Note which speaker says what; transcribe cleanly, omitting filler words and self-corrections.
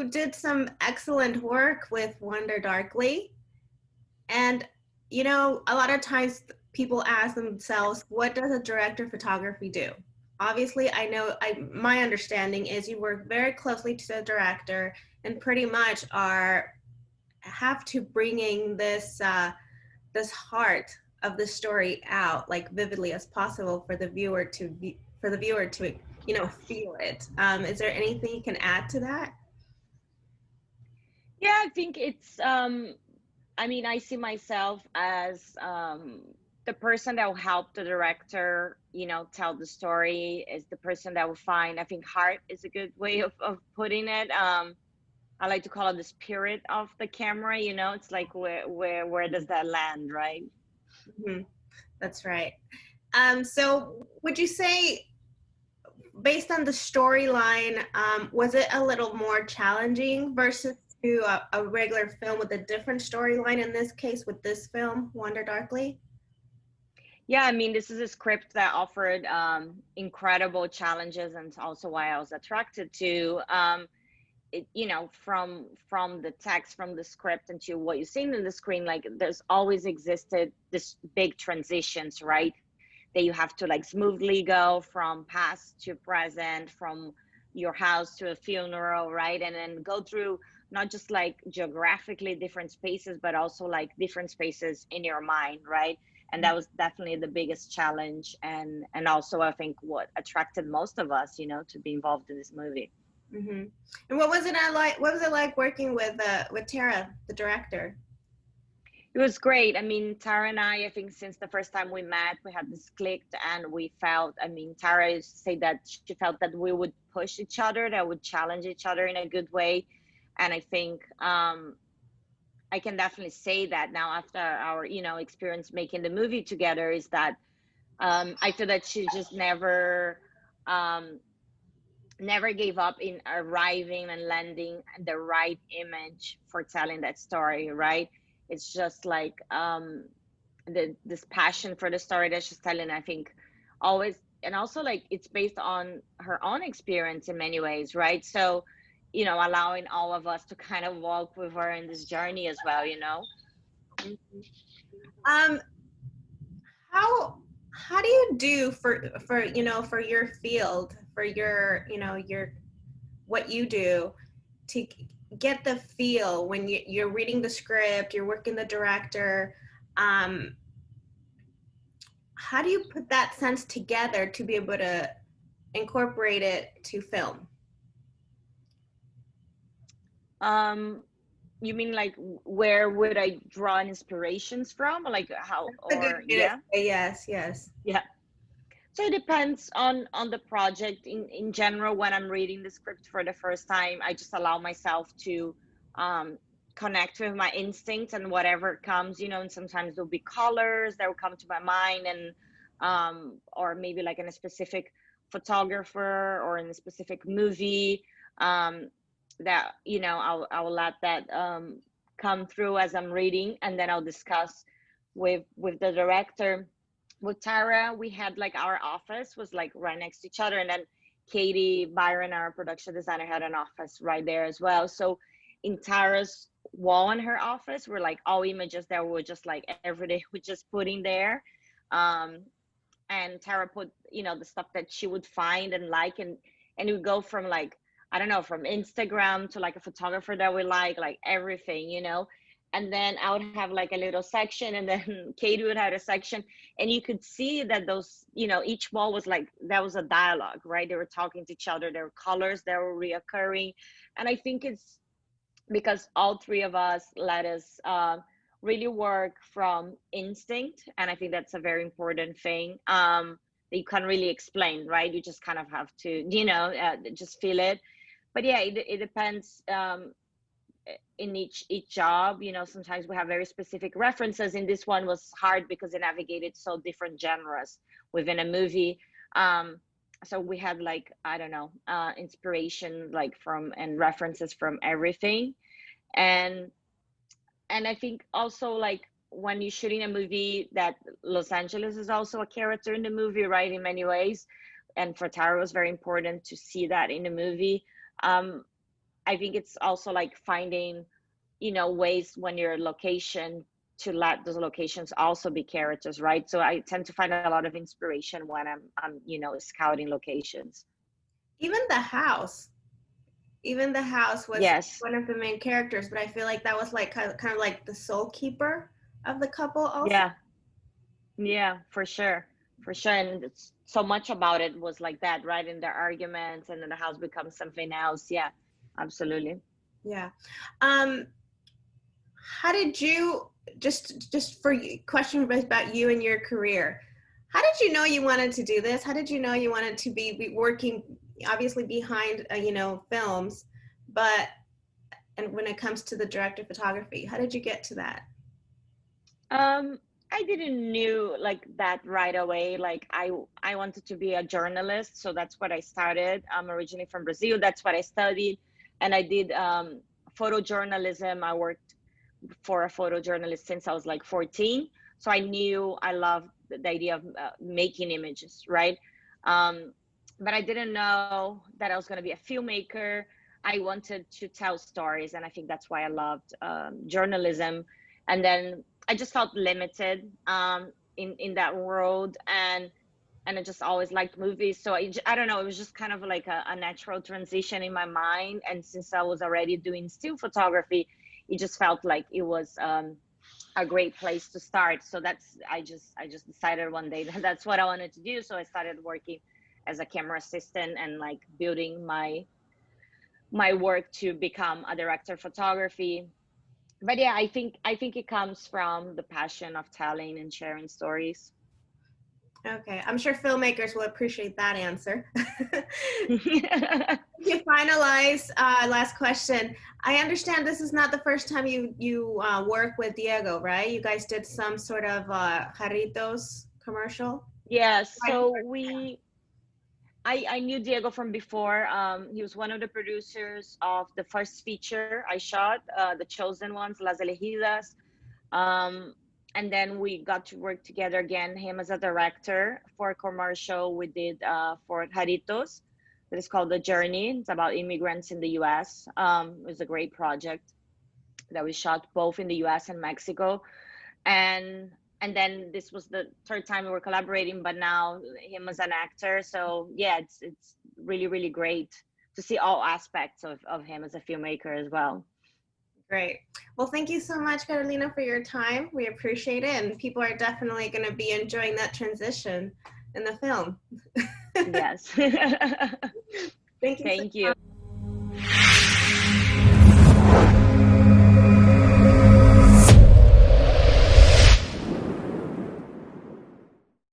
Speaker 1: you did some excellent work with Wonder Darkly. And, a lot of times people ask themselves, what does a director of photography do? Obviously, my understanding is you work very closely to the director and pretty much have to bringing this heart of the story out like vividly as possible for the viewer to feel it. Is there anything you can add to that?
Speaker 2: Yeah, I think it's I mean, I see myself as the person that will help the director, tell the story, is the person that will find, I think heart is a good way of putting it. I like to call it the spirit of the camera, it's like where does that land, right?
Speaker 1: Mm-hmm. That's right. So would you say, based on the storyline, was it a little more challenging versus to a regular film with a different storyline, in this case with this film, Wonder Darkly?
Speaker 2: Yeah, I mean, this is a script that offered incredible challenges, and it's also why I was attracted to it, from the text, from the script, into what you've seen in the screen. Like, there's always existed this big transitions, right? That you have to like smoothly go from past to present, from your house to a funeral, right? And then go through not just like geographically different spaces, but also like different spaces in your mind, right? And that was definitely the biggest challenge, and also I think what attracted most of us, to be involved in this movie.
Speaker 1: Mm-hmm. And what was it like? What was it like working with Tara, the director?
Speaker 2: It was great. I mean, Tara and I think since the first time we met, we had this clicked, and we felt, I mean, Tara used to say that she felt that we would push each other, that would challenge each other in a good way. And I think I can definitely say that now after our, experience making the movie together, is that I feel that she just um, never gave up in arriving and landing the right image for telling that story, right? It's just like this passion for the story that she's telling, I think, always. And also, like, it's based on her own experience in many ways, right? So, allowing all of us to kind of walk with her in this journey as well.
Speaker 1: Um, how do you do for your field, for your what you do, to get the feel when you're reading the script, you're working the director? Um, how do you put that sense together to be able to incorporate it to film?
Speaker 2: um you mean like where would I draw inspirations from, like how,
Speaker 1: That's a good
Speaker 2: or
Speaker 1: way to
Speaker 2: yeah?
Speaker 1: say yes, yes.
Speaker 2: Yeah. So it depends on the project. In general, when I'm reading the script for the first time, I just allow myself to um, connect with my instincts and whatever comes, and sometimes there'll be colors that will come to my mind, and or maybe like in a specific photographer or in a specific movie, um, that I'll let that come through as I'm reading, and then I'll discuss with the director. With Tara, we had like our office was like right next to each other, and then Katie Byron, our production designer, had an office right there as well. So in Tara's wall in her office were like all images that were just like every day we just putting there. Um, and Tara put, the stuff that she would find and like, and it would go from like, I don't know, from Instagram to like a photographer that we like everything. And then I would have like a little section, and then Katie would have a section, and you could see that those, each wall was like, that was a dialogue, right? They were talking to each other. There were colors that were reoccurring. And I think it's because all three of us let us really work from instinct, and I think that's a very important thing, that you can't really explain, right? You just kind of have to, just feel it. But yeah, it depends. In each job, sometimes we have very specific references. In this one was hard because it navigated so different genres within a movie. So we had like, I don't know, inspiration like from and references from everything. And and I think also, like, when you're shooting a movie, that Los Angeles is also a character in the movie, right, in many ways. And for Tara, it was very important to see that in the movie. um I think it's also like finding, ways when you're location to let those locations also be characters, right? So I tend to find a lot of inspiration when I'm scouting locations.
Speaker 1: Even the house. Even the house was
Speaker 2: Yes.
Speaker 1: one of the main characters, but I feel like that was like kind of like the soul keeper of the couple also.
Speaker 2: Yeah. Yeah, for sure. For sure. And so much about it was like that, right? In their arguments, and then the house becomes something else. Yeah, absolutely.
Speaker 1: Yeah. Um, how did you just for question about you and your career? How did you know you wanted to do this? How did you know you wanted to be working obviously behind films, but and when it comes to the director of photography, how did you get to that?
Speaker 2: Um, I didn't knew like that right away. Like I wanted to be a journalist, so that's what I started. I'm originally from Brazil. That's what I studied, and I did photojournalism. I worked for a photojournalist since I was like 14. So I knew I loved the idea of making images, right? Um, but I didn't know that I was going to be a filmmaker. I wanted to tell stories, and I think that's why I loved journalism. And then I just felt limited in that world, and I just always liked movies. So I don't know, it was just kind of like a natural transition in my mind. And since I was already doing still photography, it just felt like it was a great place to start. So I just decided one day that that's what I wanted to do. So I started working as a camera assistant and like building my work to become a director of photography. But yeah, I think it comes from the passion of telling and sharing stories.
Speaker 1: Okay, I'm sure filmmakers will appreciate that answer. You finalize, last question. I understand this is not the first time you work with Diego, right? You guys did some sort of Jarritos commercial.
Speaker 2: Yes,
Speaker 1: Right.
Speaker 2: so I knew Diego from before. He was one of the producers of the first feature I shot, the chosen ones, Las Elegidas. Um, and then we got to work together again, him as a director for a commercial we did for Jaritos. That is called The Journey. It's about immigrants in the US. It was a great project that we shot both in the US and Mexico. And and then this was the third time we were collaborating, but now him as an actor. So yeah, it's really, really great to see all aspects of him as a filmmaker as well.
Speaker 1: Great. Well, thank you so much, Carolina, for your time. We appreciate it, and people are definitely going to be enjoying that transition in the film.
Speaker 2: Yes.
Speaker 1: Thank you so
Speaker 2: Thank you.